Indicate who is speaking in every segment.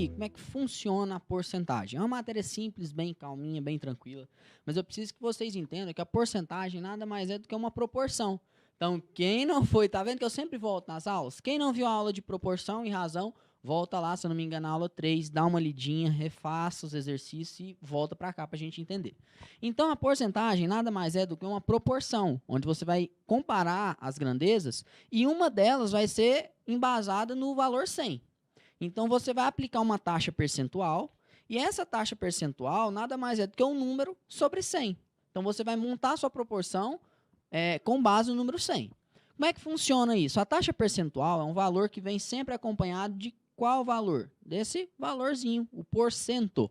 Speaker 1: aí, como é que funciona a porcentagem? É uma matéria simples, bem calminha, bem tranquila, mas eu preciso que vocês entendam que a porcentagem nada mais é do que uma proporção. Então, quem não foi, tá vendo que eu sempre volto nas aulas? Quem não viu a aula de proporção e razão, volta lá, se eu não me engano, na aula 3, dá uma lidinha, refaça os exercícios e volta para cá para a gente entender. Então, a porcentagem nada mais é do que uma proporção, onde você vai comparar as grandezas e uma delas vai ser embasada no valor 100. Então, você vai aplicar uma taxa percentual e essa taxa percentual nada mais é do que um número sobre 100. Então, você vai montar a sua proporção com base no número 100. Como é que funciona isso? A taxa percentual é um valor que vem sempre acompanhado de qual valor? Desse valorzinho, o porcento.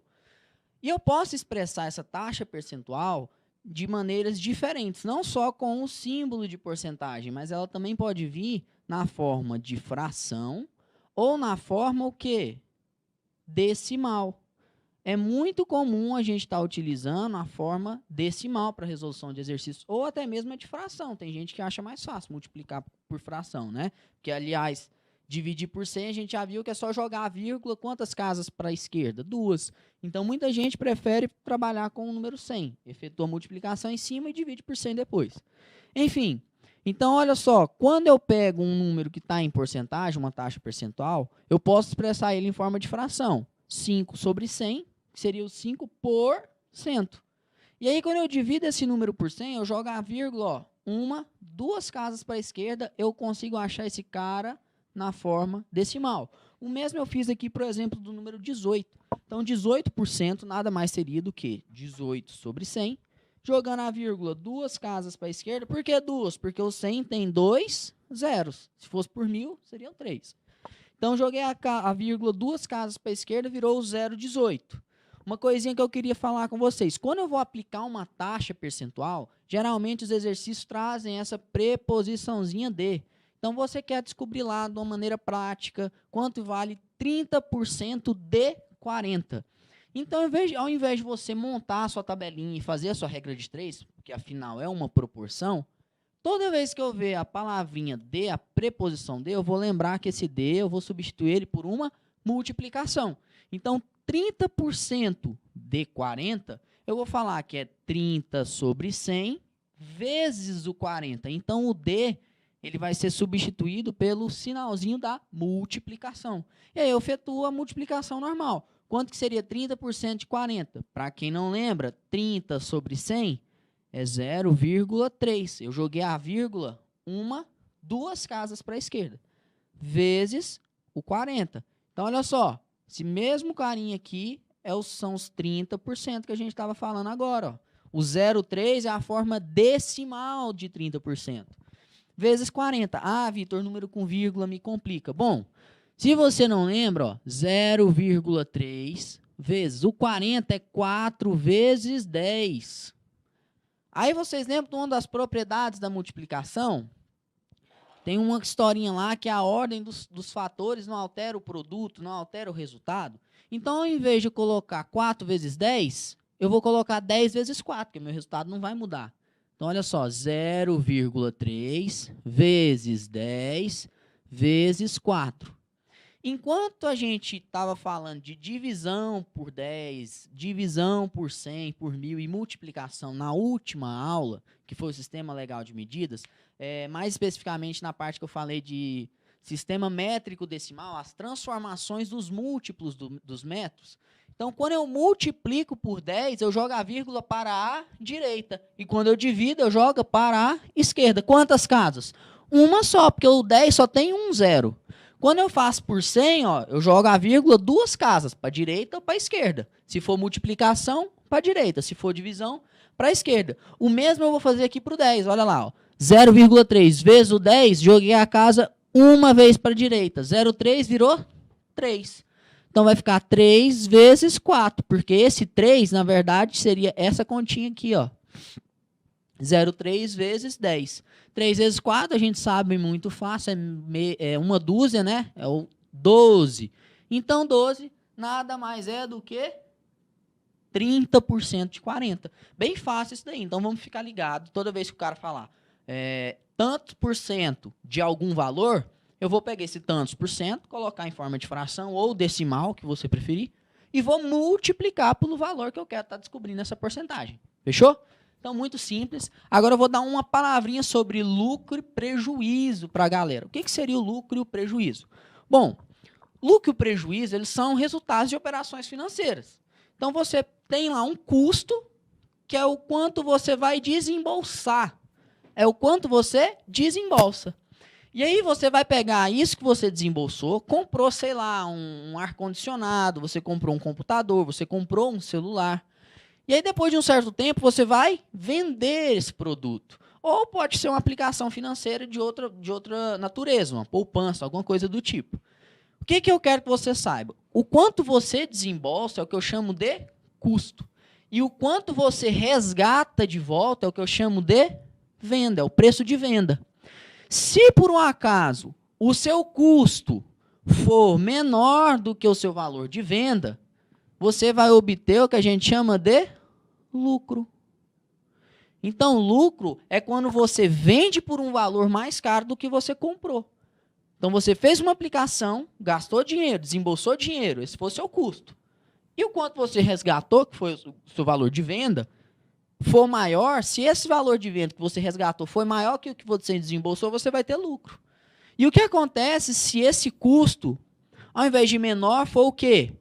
Speaker 1: E eu posso expressar essa taxa percentual de maneiras diferentes, não só com o símbolo de porcentagem, mas ela também pode vir na forma de fração ou na forma o quê? Decimal. É muito comum a gente estar utilizando a forma decimal para resolução de exercícios, ou até mesmo a de fração. Tem gente que acha mais fácil multiplicar por fração, né? Porque, aliás, dividir por 100, a gente já viu que é só jogar a vírgula, quantas casas para a esquerda? 2. Então, muita gente prefere trabalhar com o número 100. Efetua a multiplicação em cima e divide por 100 depois. Enfim, então, olha só, quando eu pego um número que está em porcentagem, uma taxa percentual, eu posso expressar ele em forma de fração. 5 sobre 100, que seria o 5%. E aí, quando eu divido esse número por 100, eu jogo a vírgula, ó, uma, 2 casas para a esquerda, eu consigo achar esse cara na forma decimal. O mesmo eu fiz aqui, por exemplo, do número 18. Então, 18% nada mais seria do que 18 sobre 100, jogando a vírgula 2 casas para a esquerda. Por que 2? Porque o 100 tem 2 zeros. Se fosse por 1000, seriam 3. Então, joguei a vírgula 2 casas para a esquerda, virou o 0,18. Uma coisinha que eu queria falar com vocês. Quando eu vou aplicar uma taxa percentual, geralmente os exercícios trazem essa preposiçãozinha de. Então, você quer descobrir lá, de uma maneira prática, quanto vale 30% de 40. Então, ao invés de você montar a sua tabelinha e fazer a sua regra de 3, que afinal é uma proporção, toda vez que eu ver a palavrinha de, a preposição de, eu vou lembrar que esse de, eu vou substituir ele por uma multiplicação. Então, 30% de 40, eu vou falar que é 30 sobre 100 vezes o 40. Então, o de, ele vai ser substituído pelo sinalzinho da multiplicação. E aí, eu efetuo a multiplicação normal. Quanto que seria 30% de 40? Para quem não lembra, 30 sobre 100 é 0,3. Eu joguei a vírgula, 2 casas para a esquerda, vezes o 40. Então, olha só, esse mesmo carinha aqui são os 30% que a gente estava falando agora. Ó. O 0,3 é a forma decimal de 30%. Vezes 40. Ah, Vitor, número com vírgula me complica. Bom, se você não lembra, 0,3 vezes o 40 é 4 vezes 10. Aí vocês lembram de uma das propriedades da multiplicação? Tem uma historinha lá que a ordem dos fatores não altera o produto, não altera o resultado. Então, ao invés de eu colocar 4 vezes 10, eu vou colocar 10 vezes 4, porque meu resultado não vai mudar. Então, olha só, 0,3 vezes 10 vezes 4. Enquanto a gente estava falando de divisão por 10, divisão por 100, por 1000 e multiplicação na última aula, que foi o sistema legal de medidas, mais especificamente na parte que eu falei de sistema métrico decimal, as transformações dos múltiplos dos métodos. Então, quando eu multiplico por 10, eu jogo a vírgula para a direita. E quando eu divido, eu jogo para a esquerda. Quantas casas? Uma só, porque o 10 só tem um zero. Quando eu faço por 100, ó, eu jogo a vírgula 2 casas, para a direita ou para a esquerda. Se for multiplicação, para a direita. Se for divisão, para a esquerda. O mesmo eu vou fazer aqui para o 10. Olha lá, 0,3 vezes o 10, joguei a casa uma vez para a direita. 0,3 virou 3. Então, vai ficar 3 vezes 4, porque esse 3, na verdade, seria essa continha aqui, ó. 0,3 vezes 10. 3 vezes 4, a gente sabe muito fácil, é uma dúzia, né? É o 12. Então, 12 nada mais é do que 30% de 40. Bem fácil isso daí. Então, vamos ficar ligado. Toda vez que o cara falar tantos por cento de algum valor, Eu vou pegar esse tantos por cento, colocar em forma de fração ou decimal, que você preferir, e vou multiplicar pelo valor que eu quero estar descobrindo essa porcentagem. Fechou? Então, muito simples. Agora eu vou dar uma palavrinha sobre lucro e prejuízo para a galera. O que seria o lucro e o prejuízo? Bom, lucro e prejuízo, eles são resultados de operações financeiras. Então, você tem lá um custo, que é o quanto você vai desembolsar. É o quanto você desembolsa. E aí você vai pegar isso que você desembolsou, comprou, sei lá, um ar-condicionado, você comprou um computador, você comprou um celular. E aí, depois de um certo tempo, você vai vender esse produto. Ou pode ser uma aplicação financeira de outra natureza, uma poupança, alguma coisa do tipo. O que eu quero que você saiba? O quanto você desembolsa é o que eu chamo de custo. E o quanto você resgata de volta é o que eu chamo de venda, é o preço de venda. Se, por um acaso, o seu custo for menor do que o seu valor de venda, você vai obter o que a gente chama de lucro. Então, lucro é quando você vende por um valor mais caro do que você comprou. Então, você fez uma aplicação, gastou dinheiro, desembolsou dinheiro, esse foi o seu custo. E o quanto você resgatou, que foi o seu valor de venda, for maior, se esse valor de venda que você resgatou foi maior que o que você desembolsou, você vai ter lucro. E o que acontece se esse custo, ao invés de menor, for o quê?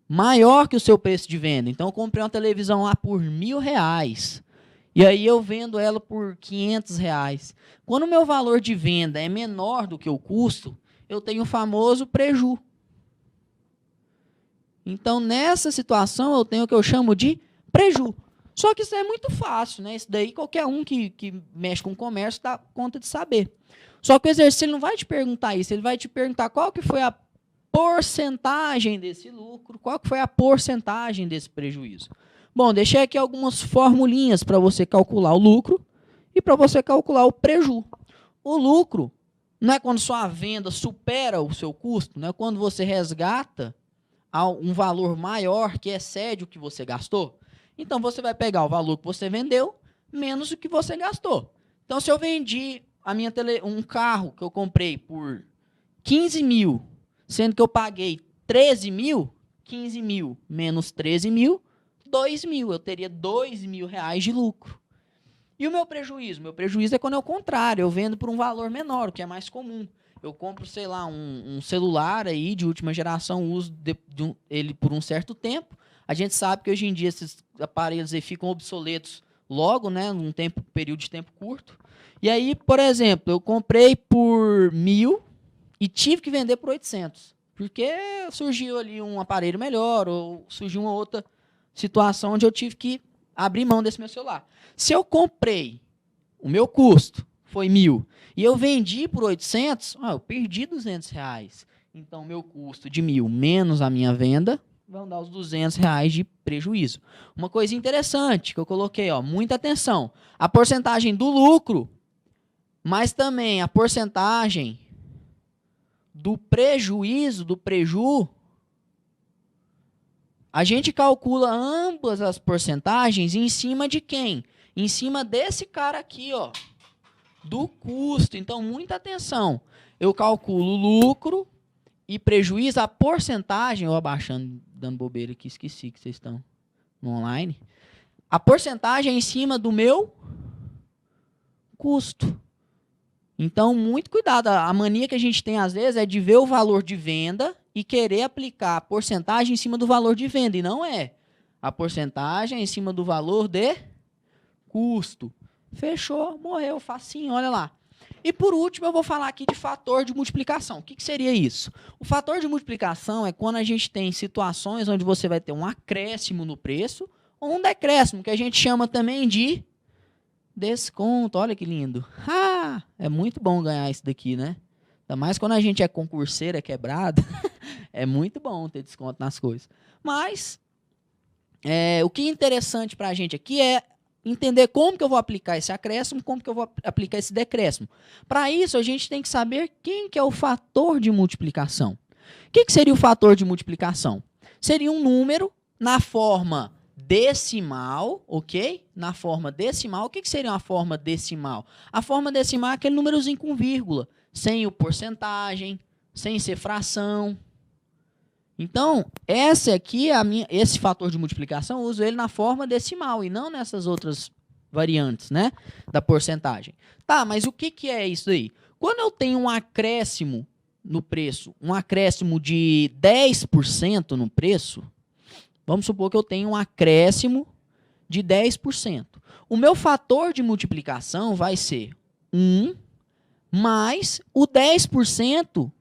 Speaker 1: Maior que o seu preço de venda? Então, eu comprei uma televisão lá por R$1.000. E aí eu vendo ela por R$500. Quando o meu valor de venda é menor do que o custo, eu tenho o famoso preju. Então, nessa situação, eu tenho o que eu chamo de preju. Só que isso é muito fácil, né? Isso daí qualquer um que mexe com comércio dá conta de saber. Só que o exercício ele não vai te perguntar isso, ele vai te perguntar qual que foi a porcentagem desse lucro, qual que foi a porcentagem desse prejuízo. Bom, deixei aqui algumas formulinhas para você calcular o lucro e para você calcular o preju. O lucro não é quando sua venda supera o seu custo, não é quando você resgata um valor maior que excede o que você gastou. Então, você vai pegar o valor que você vendeu menos o que você gastou. Então, se eu vendi um carro que eu comprei por 15 mil, sendo que eu paguei 13 mil, 15 mil menos 13 mil, 2 mil. Eu teria R$2.000 de lucro. E o meu prejuízo? Meu prejuízo é quando é o contrário. Eu vendo por um valor menor, o que é mais comum. Eu compro, sei lá, um celular aí de última geração, uso ele por um certo tempo. A gente sabe que hoje em dia esses aparelhos aí ficam obsoletos logo, né, num período de tempo curto. E aí, por exemplo, eu comprei por 1.000 e tive que vender por 800, porque surgiu ali um aparelho melhor ou surgiu uma outra situação onde eu tive que abrir mão desse meu celular. Se eu comprei, o meu custo foi 1.000 e eu vendi por 800, eu perdi R$200. Então, meu custo de 1.000 menos a minha venda vão dar os R$200 de prejuízo. Uma coisa interessante que eu coloquei, muita atenção. A porcentagem do lucro, mas também a porcentagem do prejuízo, do preju, a gente calcula ambas as porcentagens em cima de quem? Em cima desse cara aqui, do custo. Então, muita atenção. Eu calculo lucro e prejuízo, a porcentagem, eu abaixando, dando bobeira aqui, esqueci que vocês estão no online. A porcentagem é em cima do meu custo. Então, muito cuidado. A mania que a gente tem, às vezes, é de ver o valor de venda e querer aplicar a porcentagem em cima do valor de venda. E não é. A porcentagem é em cima do valor de custo. Fechou, morreu, facinho, olha lá. E, por último, eu vou falar aqui de fator de multiplicação. O que seria isso? O fator de multiplicação é quando a gente tem situações onde você vai ter um acréscimo no preço ou um decréscimo, que a gente chama também de desconto. Olha que lindo. É muito bom ganhar isso daqui, né? Ainda mais quando a gente é concurseiro, é quebrado. É muito bom ter desconto nas coisas. Mas, o que é interessante para a gente aqui é entender como que eu vou aplicar esse acréscimo, como que eu vou aplicar esse decréscimo. Para isso, a gente tem que saber quem que é o fator de multiplicação. O que seria o fator de multiplicação? Seria um número na forma decimal, ok? Na forma decimal. O que seria uma forma decimal? A forma decimal é aquele númerozinho com vírgula, sem o porcentagem, sem ser fração. Então, esse fator de multiplicação, eu uso ele na forma decimal e não nessas outras variantes, né, da porcentagem. Tá, mas o que é isso aí? Quando eu tenho um acréscimo no preço, um acréscimo de 10% no preço, vamos supor que eu tenho um acréscimo de 10%. O meu fator de multiplicação vai ser 1 mais o 10%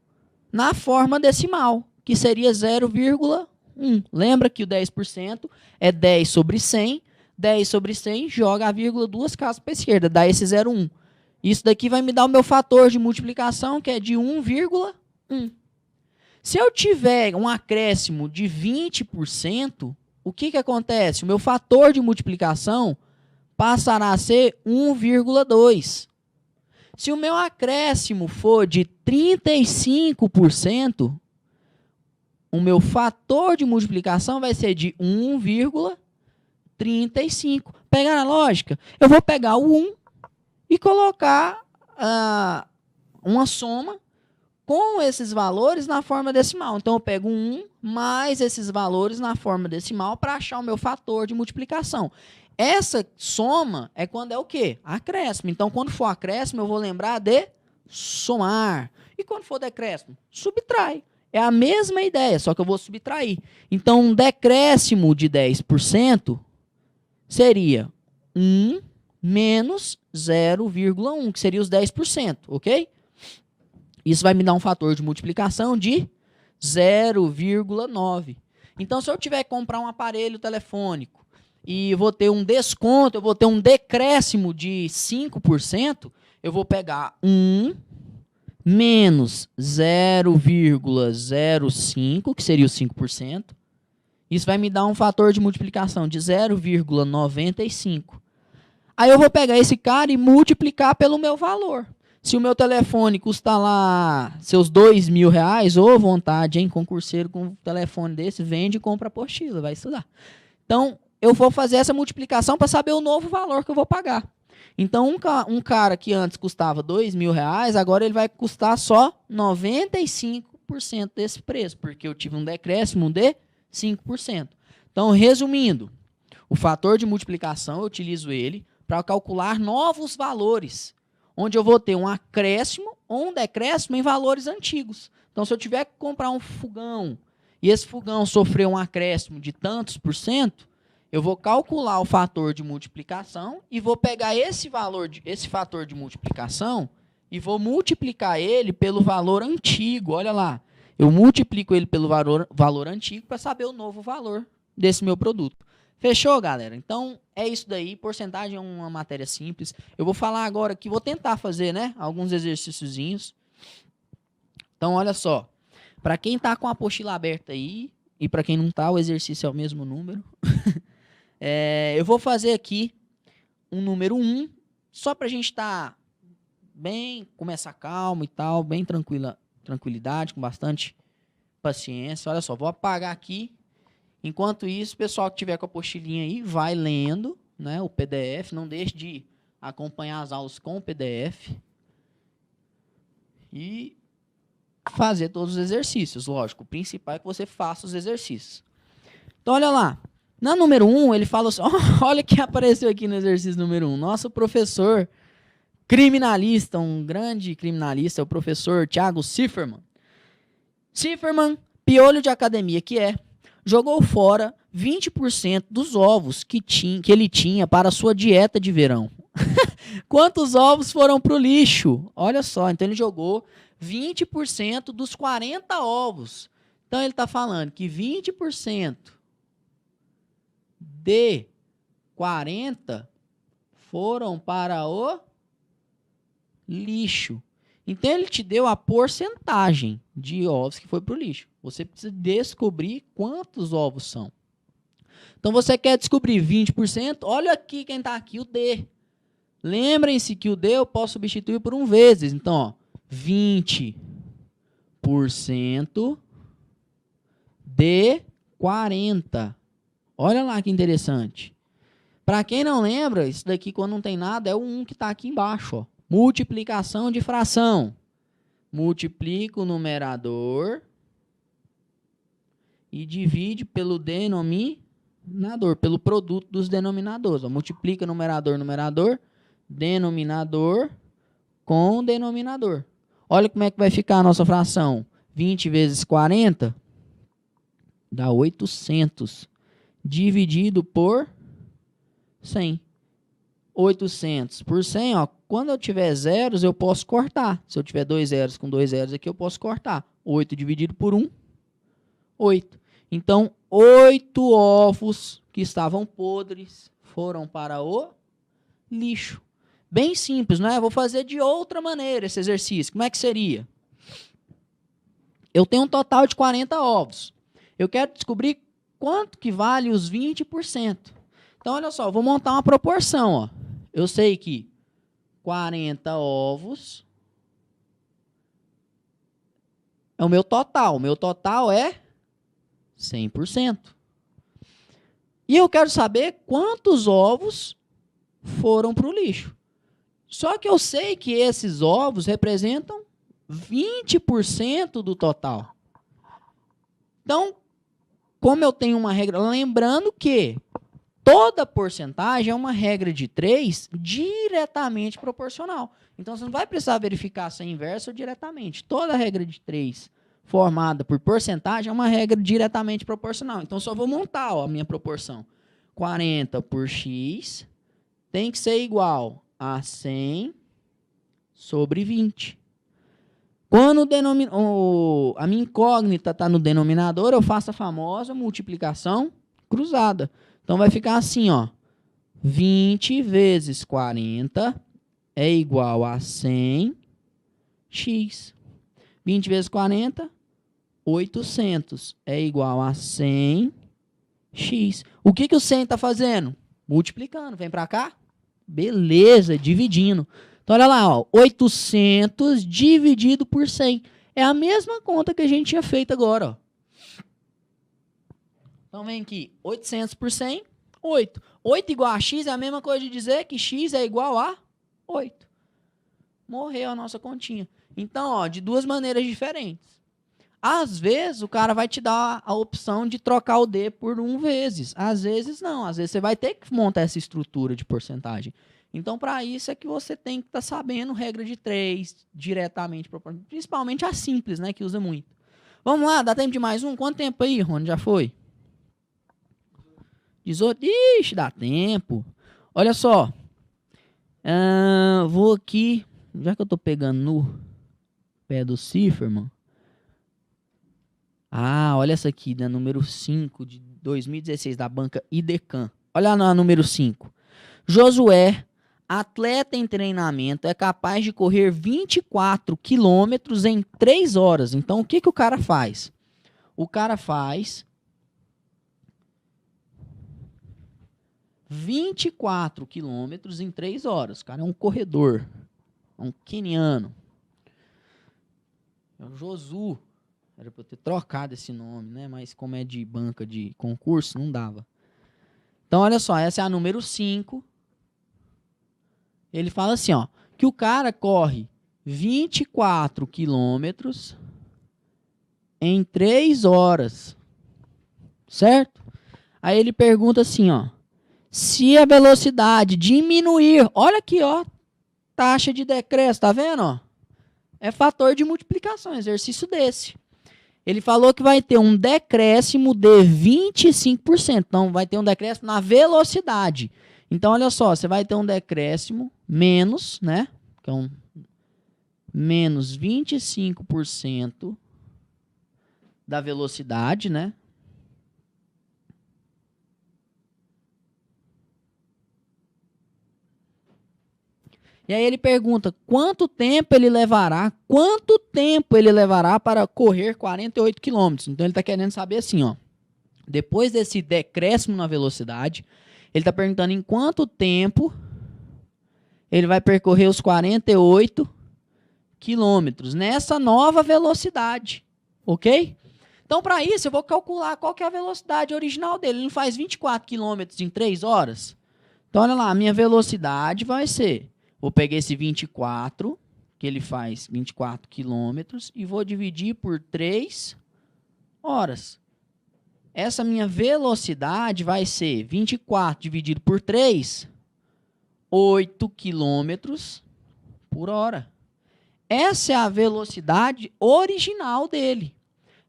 Speaker 1: na forma decimal, que seria 0,1. Lembra que o 10% é 10 sobre 100. 10 sobre 100, joga a vírgula duas casas para a esquerda, dá esse 0,1. Isso daqui vai me dar o meu fator de multiplicação, que é de 1,1. Se eu tiver um acréscimo de 20%, o que acontece? O meu fator de multiplicação passará a ser 1,2. Se o meu acréscimo for de 35%, o meu fator de multiplicação vai ser de 1,35. Pegar a lógica? Eu vou pegar o 1 e colocar uma soma com esses valores na forma decimal. Então, eu pego 1 mais esses valores na forma decimal para achar o meu fator de multiplicação. Essa soma é quando é o quê? Acréscimo. Então, quando for acréscimo, eu vou lembrar de somar. E quando for decréscimo? Subtrai. É a mesma ideia, só que eu vou subtrair. Então, um decréscimo de 10% seria 1 menos 0,1, que seria os 10%, ok? Isso vai me dar um fator de multiplicação de 0,9. Então, se eu tiver que comprar um aparelho telefônico e vou ter um desconto, eu vou ter um decréscimo de 5%, eu vou pegar 1 menos 0,05, que seria os 5%. Isso vai me dar um fator de multiplicação de 0,95. Aí eu vou pegar esse cara e multiplicar pelo meu valor. Se o meu telefone custa lá seus R$2.000, ô vontade, hein? Concurseiro com um telefone desse, vende e compra a apostila, vai estudar. Então, eu vou fazer essa multiplicação para saber o novo valor que eu vou pagar. Então, um cara que antes custava R$2.000, agora ele vai custar só 95% desse preço, porque eu tive um decréscimo de 5%. Então, resumindo, o fator de multiplicação, eu utilizo ele para calcular novos valores, onde eu vou ter um acréscimo ou um decréscimo em valores antigos. Então, se eu tiver que comprar um fogão e esse fogão sofreu um acréscimo de tantos por cento, eu vou calcular o fator de multiplicação e vou pegar esse fator de multiplicação e vou multiplicar ele pelo valor antigo. Olha lá, eu multiplico ele pelo valor antigo para saber o novo valor desse meu produto. Fechou, galera? Então, é isso daí. Porcentagem é uma matéria simples. Eu vou falar agora aqui, vou tentar fazer, né, alguns exercíciozinhos. Então, olha só. Para quem está com a apostila aberta aí, e para quem não está, o exercício é o mesmo número. Eu vou fazer aqui um número 1, só para a gente estar bem, começar calmo e tal, bem tranquilidade, com bastante paciência. Olha só, vou apagar aqui. Enquanto isso, o pessoal que tiver com a apostilinha aí, vai lendo, né, o PDF. Não deixe de acompanhar as aulas com o PDF. E fazer todos os exercícios, lógico. O principal é que você faça os exercícios. Então, olha lá. Na número 1, ele fala assim, olha o que apareceu aqui no exercício número 1. Nosso professor criminalista, um grande criminalista, é o professor Thiago Zifferman. Zifferman, piolho de academia que é, jogou fora 20% dos ovos que ele tinha para a sua dieta de verão. Quantos ovos foram para o lixo? Olha só, então ele jogou 20% dos 40 ovos. Então ele está falando que 20% de 40 foram para o lixo. Então, ele te deu a porcentagem de ovos que foi para o lixo. Você precisa descobrir quantos ovos são. Então, você quer descobrir 20%? Olha aqui quem está aqui, o D. Lembrem-se que o D eu posso substituir por 1 vezes. Então, ó, 20% de 40. Olha lá que interessante. Para quem não lembra, isso daqui quando não tem nada é o 1 que está aqui embaixo. Ó. Multiplicação de fração. Multiplica o numerador e divide pelo denominador, pelo produto dos denominadores. Ó. Multiplica numerador, denominador com denominador. Olha como é que vai ficar a nossa fração. 20 vezes 40 dá 800. Dividido por 100. 800 por 100, ó, quando eu tiver zeros, eu posso cortar. Se eu tiver 2 zeros com 2 zeros aqui, eu posso cortar. 8 dividido por 1, 8. Então, 8 ovos que estavam podres foram para o lixo. Bem simples, não é? Vou fazer de outra maneira esse exercício. Como é que seria? Eu tenho um total de 40 ovos. Eu quero descobrir quanto que vale os 20%. Então, olha só, eu vou montar uma proporção. Ó. Eu sei que 40 ovos é o meu total. O meu total é 100%. E eu quero saber quantos ovos foram para o lixo. Só que eu sei que esses ovos representam 20% do total. Então, como eu tenho uma regra, lembrando que toda porcentagem é uma regra de 3 diretamente proporcional. Então, você não vai precisar verificar se é inverso ou diretamente. Toda regra de 3 formada por porcentagem é uma regra diretamente proporcional. Então, só vou montar ó, a minha proporção. 40 por x tem que ser igual a 100 sobre 20. Quando a minha incógnita está no denominador, eu faço a famosa multiplicação cruzada. Então, vai ficar assim, ó. 20 vezes 40 é igual a 100x. 20 vezes 40, 800 é igual a 100x. O que o 100 está fazendo? Multiplicando. Vem para cá. Beleza, dividindo. Então, olha lá, ó, 800 dividido por 100. É a mesma conta que a gente tinha feito agora. Ó. Então, vem aqui, 800 por 100, 8. 8 igual a x é a mesma coisa de dizer que x é igual a 8. Morreu a nossa continha. Então, ó, de duas maneiras diferentes. Às vezes, o cara vai te dar a opção de trocar o D por 1 vezes. Às vezes, não. Às vezes, você vai ter que montar essa estrutura de porcentagem. Então, para isso é que você tem que estar sabendo regra de 3 diretamente, principalmente a simples, né, que usa muito. Vamos lá, dá tempo de mais um? Quanto tempo aí, Rony? Já foi? 18? Ixi, dá tempo. Olha só. Vou aqui, já que eu estou pegando no pé do Cifferman. Ah, olha essa aqui, da número 5 de 2016, da banca Idecan. Olha na número 5. Josué, atleta em treinamento, é capaz de correr 24 quilômetros em 3 horas. Então, o que o cara faz? O cara faz 24 quilômetros em 3 horas. O cara é um corredor. É um queniano. É o Josu. Era para eu ter trocado esse nome, né? Mas como é de banca de concurso, não dava. Então, olha só. Essa é a número 5. Ele fala assim, ó. Que o cara corre 24 quilômetros em 3 horas. Certo? Aí ele pergunta assim, ó. Se a velocidade diminuir, olha aqui, ó, taxa de decréscimo, tá vendo, ó? É fator de multiplicação, exercício desse. Ele falou que vai ter um decréscimo de 25%, então vai ter um decréscimo na velocidade. Então, olha só, você vai ter um decréscimo menos, né? Então, menos 25% da velocidade, né? E aí ele pergunta quanto tempo ele levará para correr 48 quilômetros. Então ele está querendo saber assim, ó, depois desse decréscimo na velocidade, ele está perguntando em quanto tempo ele vai percorrer os 48 quilômetros nessa nova velocidade, ok? Então, para isso, eu vou calcular qual que é a velocidade original dele. Ele não faz 24 km em 3 horas? Então, olha lá, a minha velocidade vai ser... Vou pegar esse 24, que ele faz 24 km, e vou dividir por 3 horas. Essa minha velocidade vai ser 24 dividido por 3, 8 km por hora. Essa é a velocidade original dele.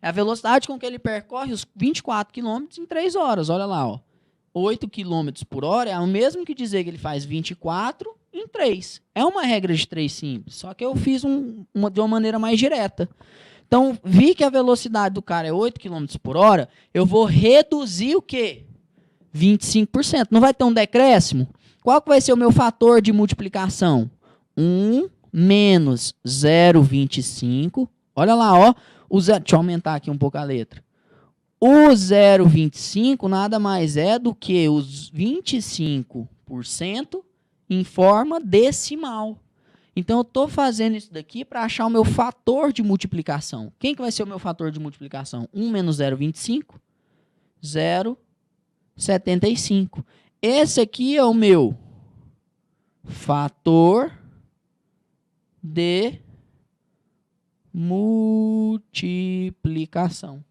Speaker 1: É a velocidade com que ele percorre os 24 km em 3 horas. Olha lá, ó. 8 km por hora é o mesmo que dizer que ele faz 24 em 3. É uma regra de 3 simples, só que eu fiz de uma maneira mais direta. Então, vi que a velocidade do cara é 8 km por hora, eu vou reduzir o quê? 25%. Não vai ter um decréscimo? Qual que vai ser o meu fator de multiplicação? 1 menos 0,25. Olha lá, ó. Deixa eu aumentar aqui um pouco a letra. O 0,25 nada mais é do que os 25% em forma decimal. Então, eu estou fazendo isso daqui para achar o meu fator de multiplicação. Quem que vai ser o meu fator de multiplicação? 1 menos 0,25, 0,75. Esse aqui é o meu fator de multiplicação.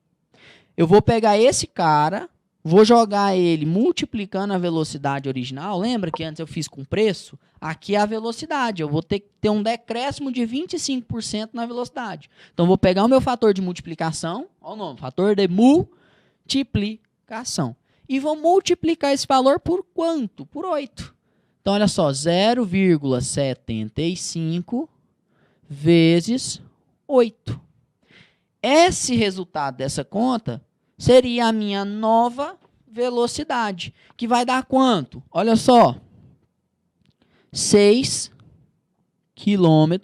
Speaker 1: Eu vou pegar esse cara, vou jogar ele multiplicando a velocidade original. Lembra que antes eu fiz com preço? Aqui é a velocidade. Eu vou ter que ter um decréscimo de 25% na velocidade. Então, vou pegar o meu fator de multiplicação, olha o nome, fator de multiplicação. E vou multiplicar esse valor por quanto? Por 8. Então, olha só, 0,75 vezes 8. Esse resultado dessa conta seria a minha nova velocidade, que vai dar quanto? Olha só, 6 km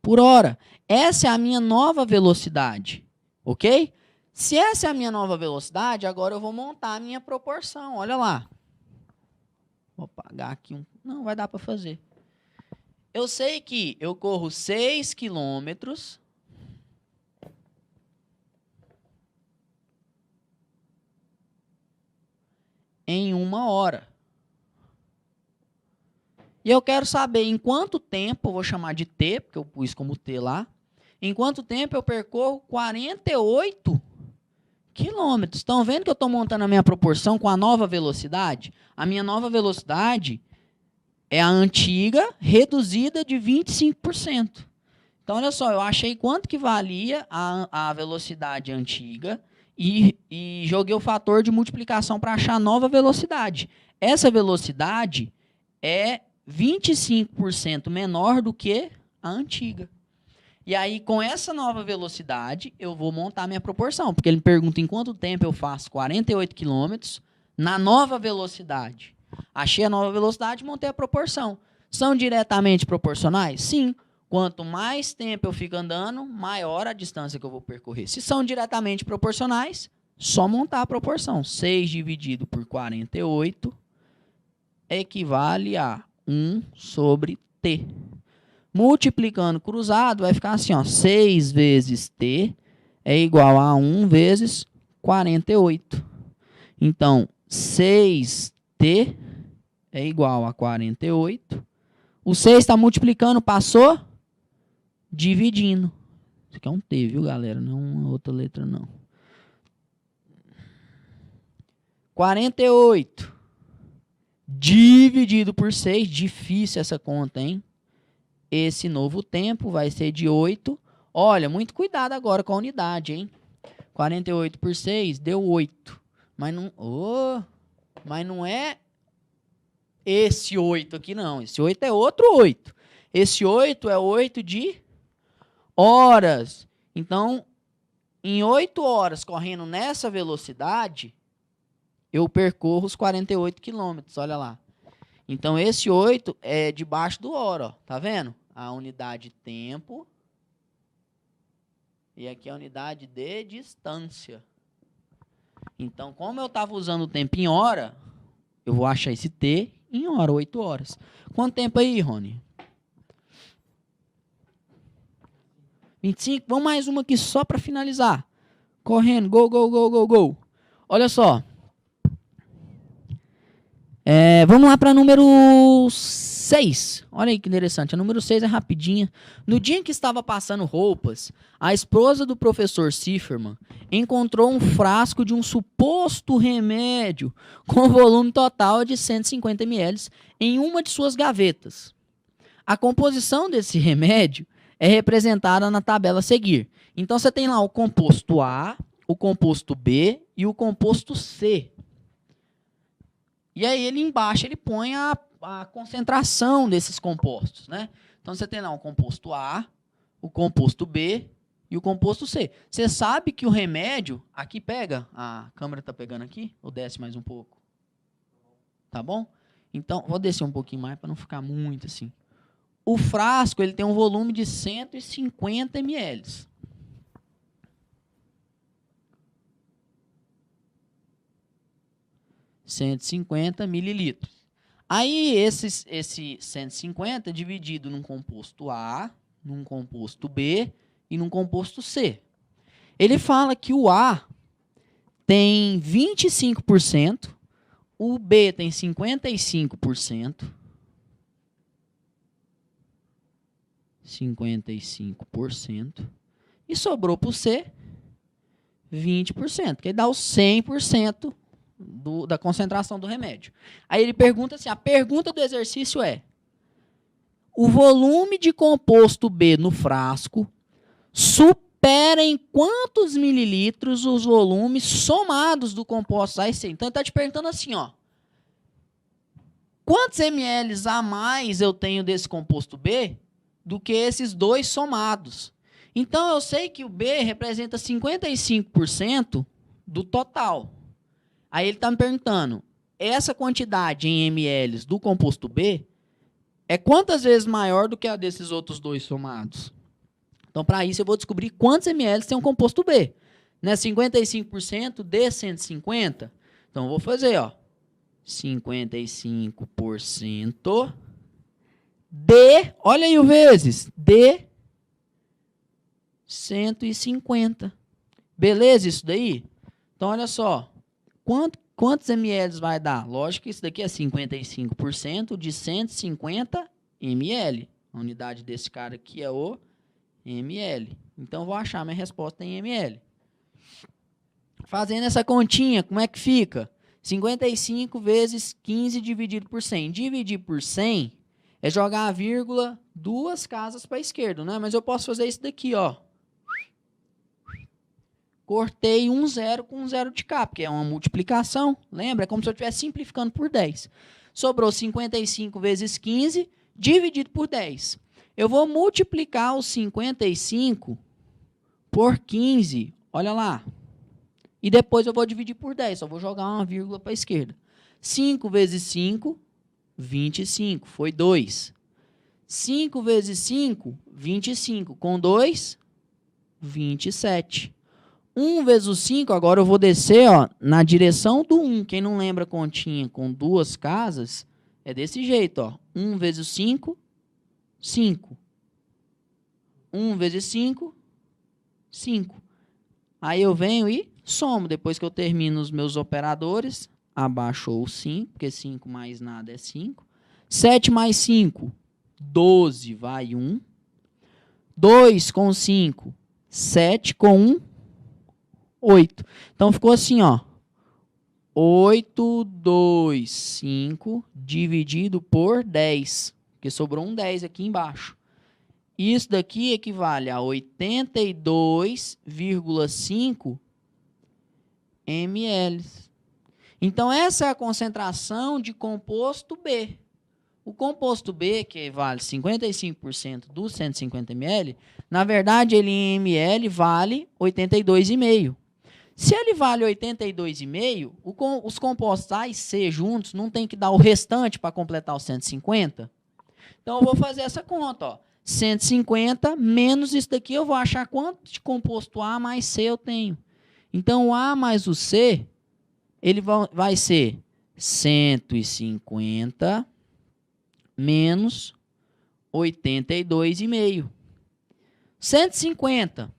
Speaker 1: por hora. Essa é a minha nova velocidade, ok? Se essa é a minha nova velocidade, agora eu vou montar a minha proporção. Olha lá. Vou apagar aqui um... Não, vai dar para fazer. Eu sei que eu corro 6 km em 1 hora. E eu quero saber em quanto tempo, vou chamar de T, porque eu pus como T lá, em quanto tempo eu percorro 48 quilômetros. Estão vendo que eu estou montando a minha proporção com a nova velocidade? A minha nova velocidade é a antiga reduzida de 25%. Então, olha só, eu achei quanto que valia a velocidade antiga e joguei o fator de multiplicação para achar a nova velocidade. Essa velocidade é 25% menor do que a antiga. E aí, com essa nova velocidade, eu vou montar a minha proporção, porque ele me pergunta em quanto tempo eu faço 48 km na nova velocidade. Achei a nova velocidade e montei a proporção. São diretamente proporcionais? Sim. Quanto mais tempo eu fico andando, maior a distância que eu vou percorrer. Se são diretamente proporcionais, só montar a proporção. 6 dividido por 48 equivale a 1 sobre T. Multiplicando cruzado, vai ficar assim, ó, 6 vezes T é igual a 1 vezes 48. Então, 6T é igual a 48. O 6 está multiplicando, passou dividindo. Isso aqui é um T, viu, galera? Não é uma outra letra, não. 48 dividido por 6. Difícil essa conta, hein? Esse novo tempo vai ser de 8. Olha, muito cuidado agora com a unidade, hein? 48 por 6 deu 8. Mas não é esse 8 aqui, não. Esse 8 é outro 8. Esse 8 é 8 de horas. Então, em 8 horas, correndo nessa velocidade, eu percorro os 48 quilômetros. Olha lá. Então, esse 8 é debaixo do hora, ó. Tá vendo? A unidade tempo. E aqui a unidade de distância. Então, como eu estava usando o tempo em hora, eu vou achar esse T em hora, 8 horas. Quanto tempo aí, Rony? 25? Vamos mais uma aqui só para finalizar. Correndo, gol, gol, gol, gol, gol. Olha só. Vamos lá para número 6. Olha aí que interessante. A número 6 é rapidinha. No dia em que estava passando roupas, a esposa do professor Sifferman encontrou um frasco de um suposto remédio com volume total de 150 ml em uma de suas gavetas. A composição desse remédio é representada na tabela a seguir. Então você tem lá o composto A, o composto B e o composto C. E aí ele embaixo ele põe a concentração desses compostos, né? Então você tem lá o composto A, o composto B e o composto C. Você sabe que o remédio, aqui pega, a câmera está pegando aqui, ou desce mais um pouco? Tá bom? Então, vou descer um pouquinho mais para não ficar muito assim. O frasco ele tem um volume de 150 ml. mililitros. Aí, esse 150 é dividido num composto A, num composto B e num composto C. Ele fala que o A tem 25%, o B tem 55%, 55%, e sobrou para o C 20%, que dá os 100% da concentração do remédio. Aí ele pergunta assim, a pergunta do exercício é: o volume de composto B no frasco supera em quantos mililitros os volumes somados do composto A e C? Então ele está te perguntando assim, ó, quantos ml a mais eu tenho desse composto B do que esses dois somados? Então eu sei que o B representa 55% do total. Aí ele está me perguntando, essa quantidade em ml do composto B é quantas vezes maior do que a desses outros dois somados? Então, para isso, eu vou descobrir quantos ml tem um composto B. Né? 55% de 150. Então, eu vou fazer, ó, 55% de, olha aí o vezes, de 150. Beleza isso daí? Então, olha só. Quantos ml vai dar? Lógico que isso daqui é 55% de 150 ml. A unidade desse cara aqui é o ml. Então, vou achar minha resposta em ml. Fazendo essa continha, como é que fica? 55 vezes 15 dividido por 100. Dividir por 100 é jogar a vírgula 2 casas para a esquerda, né? Mas eu posso fazer isso daqui, ó. Cortei um zero com um zero de cá, porque é uma multiplicação. Lembra? É como se eu estivesse simplificando por 10. Sobrou 55 vezes 15, dividido por 10. Eu vou multiplicar os 55 por 15. Olha lá. E depois eu vou dividir por 10. Só vou jogar uma vírgula para a esquerda. 5 vezes 5, 25. Foi 2. 5 vezes 5, 25. Com 2, 27. 1 vezes o 5, agora eu vou descer, ó, na direção do 1. Quem não lembra continha com duas casas, é desse jeito, ó. 1 vezes o 5, 5. 1 vezes 5, 5. Aí eu venho e somo. Depois que eu termino os meus operadores, abaixou o 5, porque 5 mais nada é 5. 7 mais 5, 12, vai 1. 2 com 5, 7 com 1, 8. Então, ficou assim, ó. 8, 2, 5, dividido por 10. Porque sobrou um 10 aqui embaixo. Isso daqui equivale a 82,5 ml. Então, essa é a concentração de composto B. O composto B, que vale 55% dos 150 ml, na verdade, ele em ml vale 82,5. Se ele vale 82,5, os compostos A e C juntos não tem que dar o restante para completar os 150? Então, eu vou fazer essa conta, ó. 150 menos isso daqui, eu vou achar quanto de composto A mais C eu tenho. Então, o A mais o C, ele vai ser 150 menos 82,5. 150.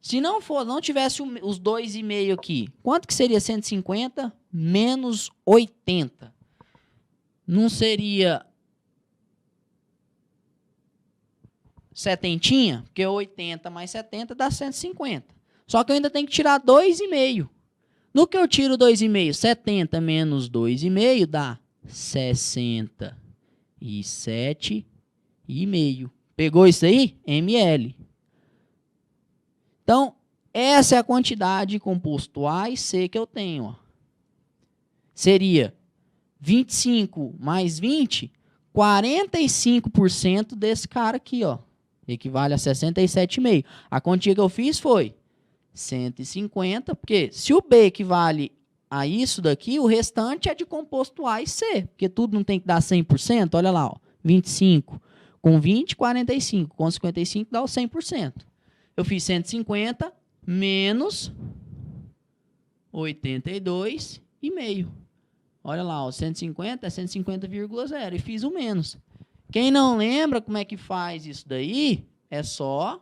Speaker 1: Se não tivesse os 2,5 aqui, quanto que seria 150 menos 80? Não seria setentinha? Porque 80 mais 70 dá 150. Só que eu ainda tenho que tirar 2,5. No que eu tiro 2,5? 70 menos 2,5 dá 67,5. Pegou isso aí? ml. Então, essa é a quantidade de composto A e C que eu tenho. Ó. Seria 25 mais 20, 45% desse cara aqui, ó. Equivale a 67,5. A quantia que eu fiz foi 150, porque se o B equivale a isso daqui, o restante é de composto A e C, porque tudo não tem que dar 100%. Olha lá, ó, 25 com 20, 45. Com 55 dá o 100%. Eu fiz 150 menos 82,5. Olha lá, ó, 150 é 150,0 e fiz o menos. Quem não lembra como é que faz isso daí, é só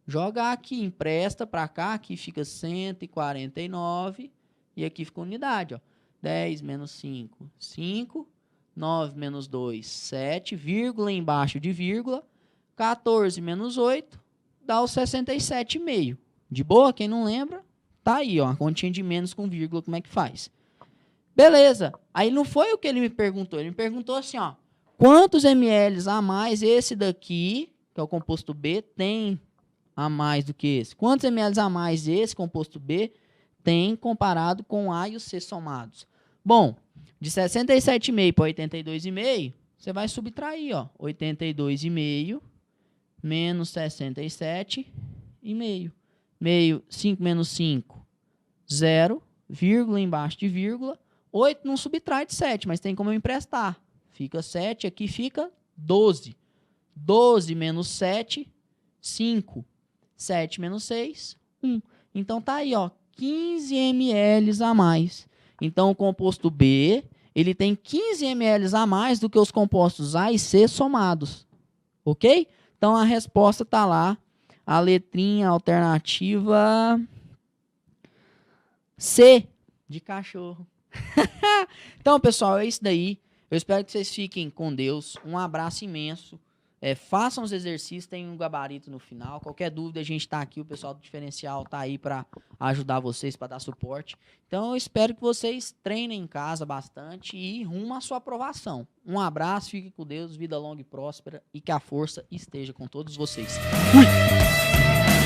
Speaker 1: jogar aqui, empresta para cá, aqui fica 149 e aqui fica unidade. Ó. 10 menos 5, 5. 9 menos 2, 7. Vírgula embaixo de vírgula. 14 menos 8 dá o 67,5. De boa? Quem não lembra, tá aí, ó, a continha de menos com vírgula, como é que faz? Beleza. Aí não foi o que ele me perguntou. Ele me perguntou assim, ó, quantos ml a mais esse daqui, que é o composto B, tem a mais do que esse? Quantos ml a mais esse composto B tem comparado com A e o C somados? Bom, de 67,5 para 82,5, você vai subtrair, ó, 82,5 menos 67,5. 5 menos 5, 0, vírgula embaixo de vírgula. 8 não subtrai de 7, mas tem como eu emprestar. Fica 7, aqui fica 12. 12 menos 7, 5. 7 menos 6, 1. Então tá aí, ó, 15 ml a mais. Então o composto B, ele tem 15 ml a mais do que os compostos A e C somados. Ok? Então a resposta tá lá, a letrinha alternativa C de cachorro. Então, pessoal, é isso daí. Eu espero que vocês fiquem com Deus. Um abraço imenso. Façam os exercícios, tem um gabarito no final. Qualquer dúvida, a gente está aqui. O pessoal do diferencial está aí para ajudar vocês, para dar suporte. Então, eu espero que vocês treinem em casa bastante e rumo à sua aprovação. Um abraço, fiquem com Deus, vida longa e próspera e que a força esteja com todos vocês. Fui!